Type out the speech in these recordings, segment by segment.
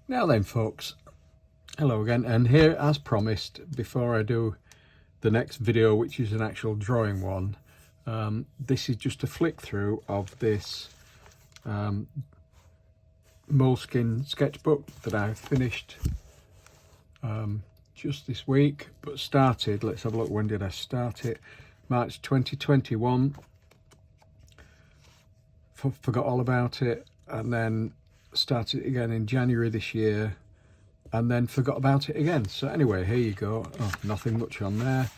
Now then folks, hello again, and here as promised, before I do the next video, which is an actual drawing one, this is just a flick through of this moleskin sketchbook that I finished just this week, but started, let's have a look, when did I start it? March 2021. Forgot all about it, and then started it again in January this year, and then forgot about it again. So anyway, here you go. Oh, nothing much on there.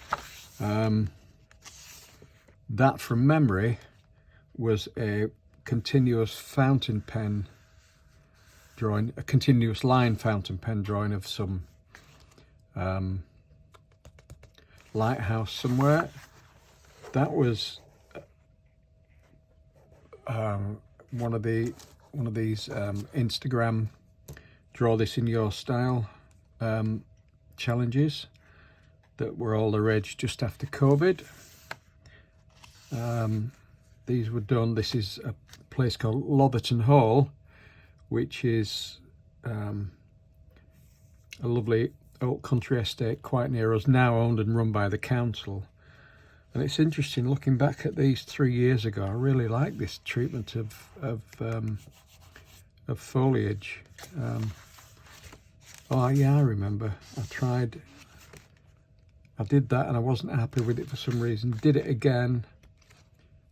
That from memory was a continuous fountain pen drawing, a continuous line fountain pen drawing of some lighthouse somewhere. That was one of these Instagram draw this in your style challenges that were all the rage just after COVID. These were done, this is a place called Lotherton Hall, which is a lovely old country estate quite near us, now owned and run by the council. And it's interesting looking back at these 3 years ago. I really like this treatment of foliage. Oh yeah, I remember. I did that and I wasn't happy with it for some reason. Did it again,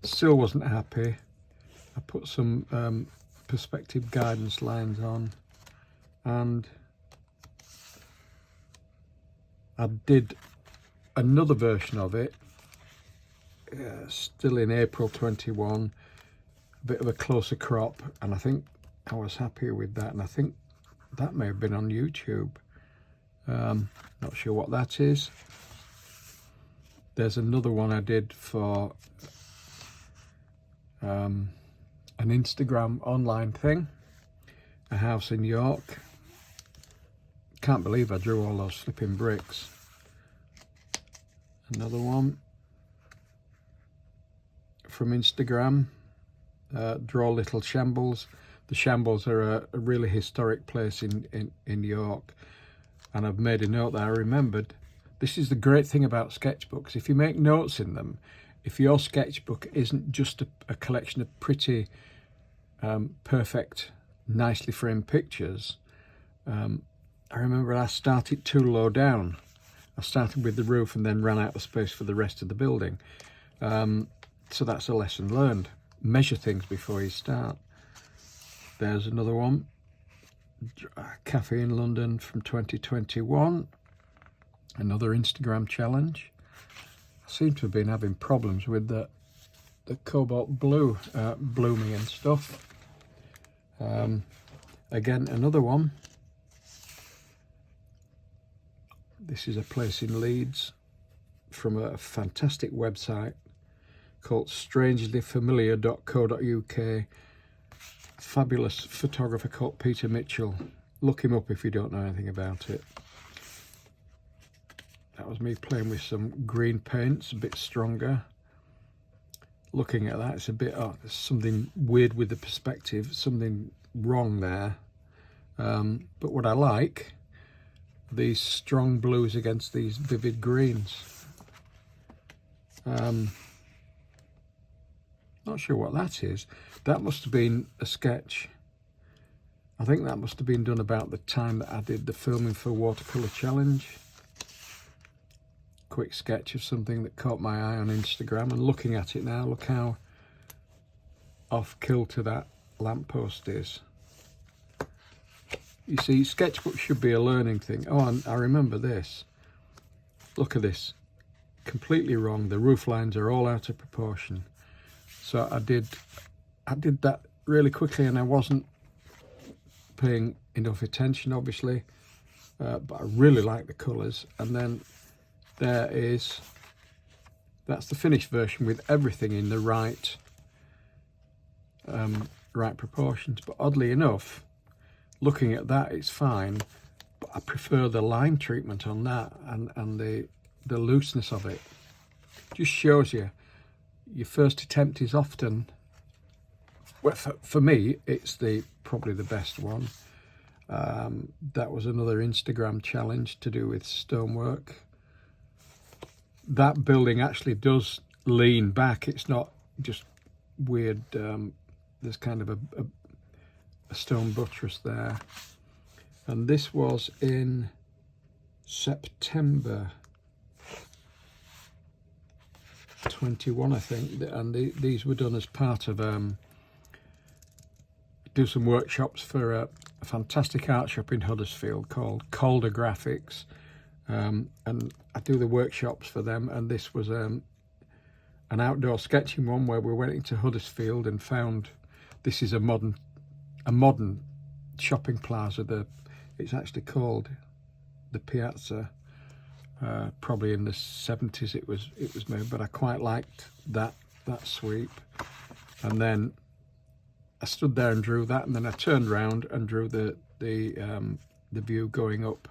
still wasn't happy. I put some perspective guidance lines on, and I did another version of it. Still in April 21, a bit of a closer crop, and I think I was happier with that, and I think that may have been on YouTube. Not sure what that is. There's another one I did for an Instagram online thing, a house in York. Can't believe I drew all those flipping bricks. Another one from Instagram, draw little shambles. The shambles are a really historic place in York, and I've made a note that I remembered. This is the great thing about sketchbooks. If you make notes in them, if your sketchbook isn't just a collection of pretty perfect, nicely framed pictures, I remember I started too low down. I started with the roof and then ran out of space for the rest of the building. So that's a lesson learned. Measure things before you start. There's another one, a cafe in London from 2021. Another Instagram challenge. I seem to have been having problems with the cobalt blue blooming and stuff. Again, another one. This is a place in Leeds from a fantastic website called strangelyfamiliar.co.uk. Fabulous photographer called Peter Mitchell. Look him up if you don't know anything about it. That was me playing with some green paints, a bit stronger. Looking at that, it's a bit, there's something weird with the perspective, something wrong there. But what I like, these strong blues against these vivid greens. Not sure what that is. That must have been a sketch. I think that must have been done about the time that I did the filming for watercolour challenge. Quick sketch of something that caught my eye on Instagram, and looking at it now, look how off kilter that lamppost is. You see, sketchbook should be a learning thing. Oh, and I remember this. Look at this. Completely wrong. The roof lines are all out of proportion. So I did that really quickly, and I wasn't paying enough attention, obviously, but I really like the colours. And then that's the finished version with everything in the right proportions. But oddly enough, looking at that, it's fine, but I prefer the line treatment on that, and the looseness of it. Just shows you your first attempt is often, well, for me, it's probably the best one. That was another Instagram challenge to do with stonework. That building actually does lean back. It's not just weird. There's kind of a stone buttress there. And this was in September 21, I think. And these were done as part of do some workshops for a fantastic art shop in Huddersfield called Calder Graphics. And I do the workshops for them, and this was an outdoor sketching one where we went into Huddersfield and found this is a modern shopping plaza. It's actually called the Piazza. Probably in the 70s it was made, but I quite liked that sweep. And then I stood there and drew that, and then I turned around and drew the view going up,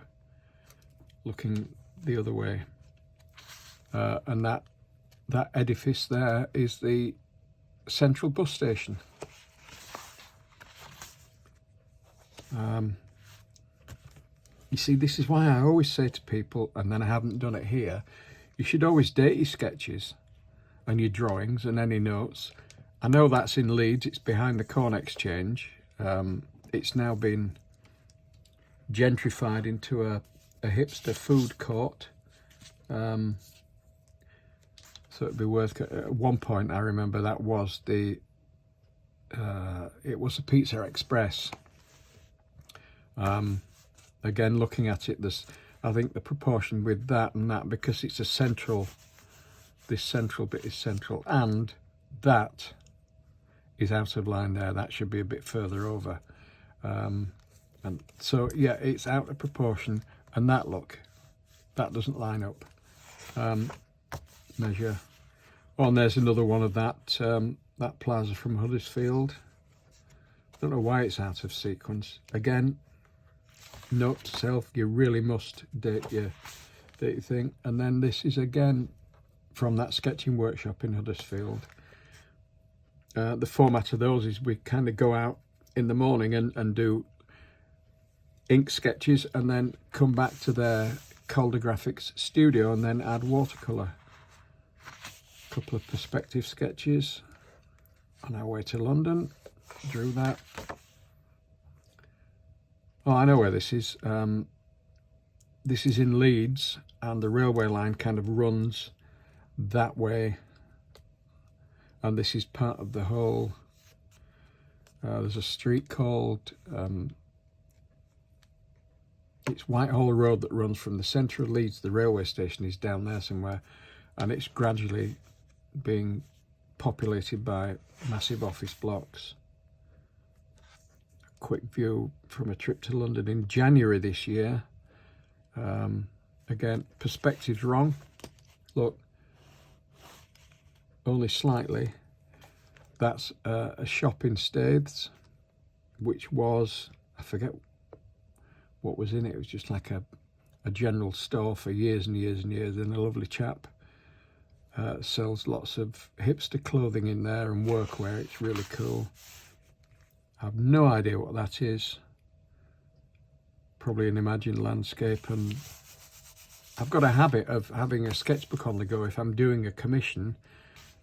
looking the other way. And that edifice there is the central bus station. You see, this is why I always say to people, and then I haven't done it here, you should always date your sketches and your drawings and any notes. I know that's in Leeds, it's behind the Corn Exchange. It's now been gentrified into a hipster food court. So it'd be worth, at one point I remember that was it was a Pizza Express. Again, looking at it, I think the proportion with that and that, because it's a central, this central bit is central, and that is out of line there. That should be a bit further over. And so, yeah, it's out of proportion. And that, look, that doesn't line up. Measure. Oh, and there's another one of that plaza from Huddersfield. Don't know why it's out of sequence. Again, note to self, you really must date your thing. And then this is again from that sketching workshop in Huddersfield. The format of those is we kind of go out in the morning and do ink sketches, and then come back to their Calder Graphics studio and then add watercolour. A couple of perspective sketches on our way to London. Drew that. Oh, I know where this is. This is in Leeds, and the railway line kind of runs that way. And this is part of the whole. There's a street called, it's Whitehall Road that runs from the centre of Leeds. The railway station is down there somewhere, and it's gradually being populated by massive office blocks. Quick view from a trip to London in January this year. Again, perspective's wrong. Look, only slightly. That's a shop in Staithes, which was, I forget what was in it. It was just like a general store for years and years and years, and a lovely chap sells lots of hipster clothing in there and workwear. It's really cool. I have no idea what that is. Probably an imagined landscape. And I've got a habit of having a sketchbook on the go if I'm doing a commission,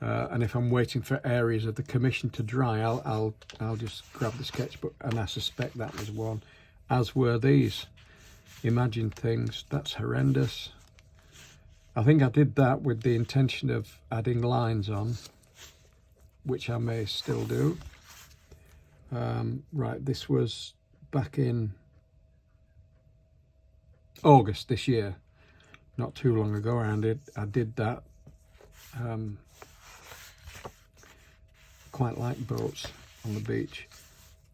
and if I'm waiting for areas of the commission to dry, I'll just grab the sketchbook, and I suspect that was one, as were these imagined things. That's horrendous. I think I did that with the intention of adding lines on, which I may still do. Right, this was back in August this year, not too long ago. I did that. Quite like boats on the beach,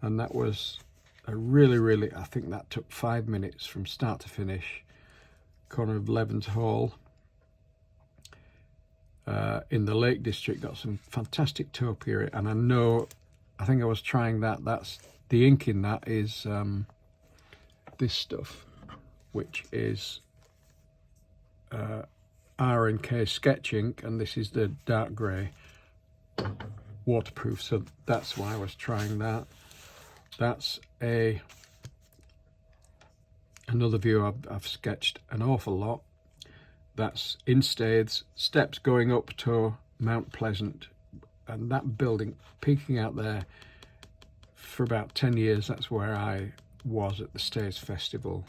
and that was a really, I think that took 5 minutes from start to finish. Corner of Levens Hall in the Lake District, got some fantastic topiary, and I think I was trying that. That's the ink in that is this stuff, which is R&K sketch ink, and this is the dark grey waterproof. So that's why I was trying that. That's a another view I've sketched an awful lot. That's in Staithes, steps going up to Mount Pleasant, and that building peeking out there. For about 10 years, that's where I was at the Staithes Festival,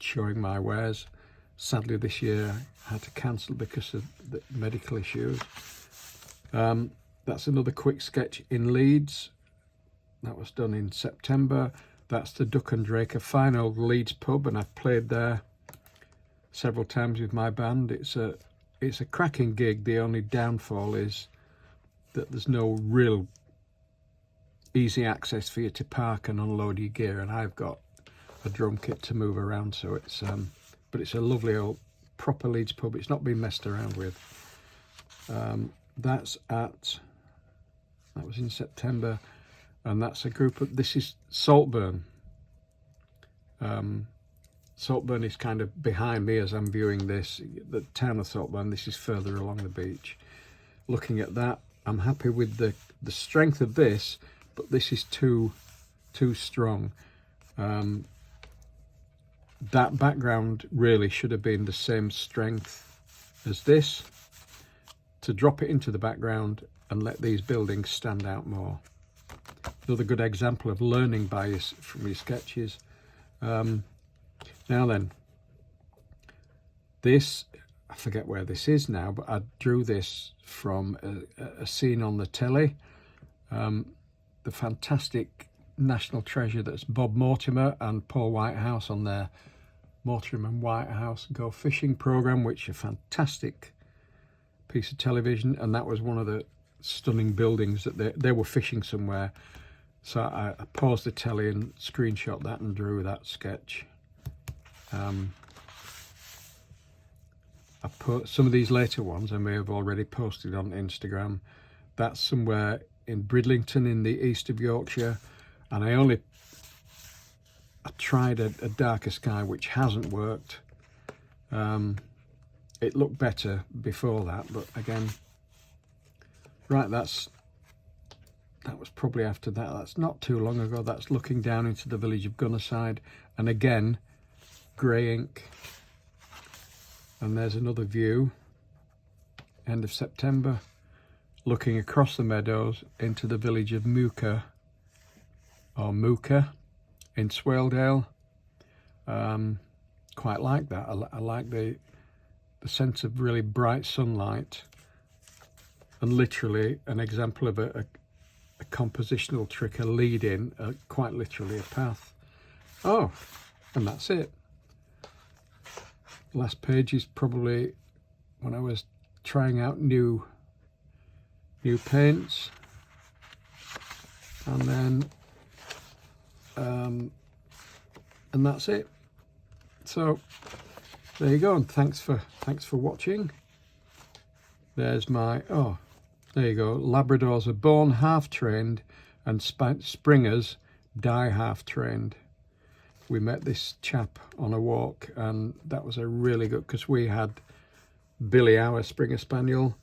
showing my wares. Sadly, this year I had to cancel because of the medical issues. That's another quick sketch in Leeds. That was done in September. That's the Duck and Drake, a fine old Leeds pub, and I've played there several times with my band. It's a cracking gig. The only downfall is that there's no real easy access for you to park and unload your gear, and I've got a drum kit to move around, so it's but it's a lovely old proper Leeds pub. It's not been messed around with. That was in September, and that's a group of, this is Saltburn. Saltburn is kind of behind me as I'm viewing this, the town of Saltburn. This is further along the beach. Looking at that, I'm happy with the strength of this, but this is too strong. That background really should have been the same strength as this, to drop it into the background and let these buildings stand out more. Another good example of learning from your sketches. Now then, this, I forget where this is now, but I drew this from a scene on the telly. The fantastic national treasure that's Bob Mortimer and Paul Whitehouse on their Mortimer and Whitehouse Go Fishing programme, which is a fantastic piece of television, and that was one of the stunning buildings that they were fishing somewhere. So I paused the telly and screenshot that and drew that sketch. I put some of these later ones I may have already posted on Instagram. That's somewhere in Bridlington in the east of Yorkshire, and I tried a darker sky, which hasn't worked. It looked better before that, but again, right, that was probably after that. That's not too long ago. That's looking down into the village of Gunnerside, and again, grey ink. And there's another view, end of September, looking across the meadows into the village of Mooka in Swaledale. Quite like that. I like the sense of really bright sunlight, and literally an example of a compositional trick, a lead in, quite literally a path. Oh, and that's it. Last page is probably when I was trying out new paints, and then and that's it. So there you go, and thanks for watching. There's my, oh, there you go. Labradors are born half trained and Springers die half trained. We met this chap on a walk, and that was a really good, because we had Billy, our Springer Spaniel,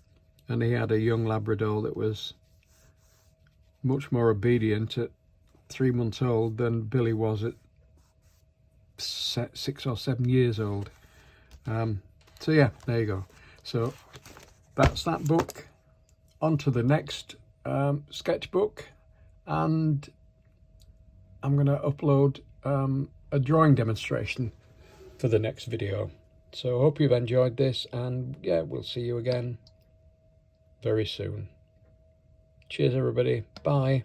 and he had a young Labrador that was much more obedient at 3 months old than Billy was at 6 or 7 years old. So yeah, there you go. So that's that book. On to the next sketchbook, and I'm going to upload a drawing demonstration for the next video. So I hope you've enjoyed this, and yeah, we'll see you again very soon. Cheers everybody, bye.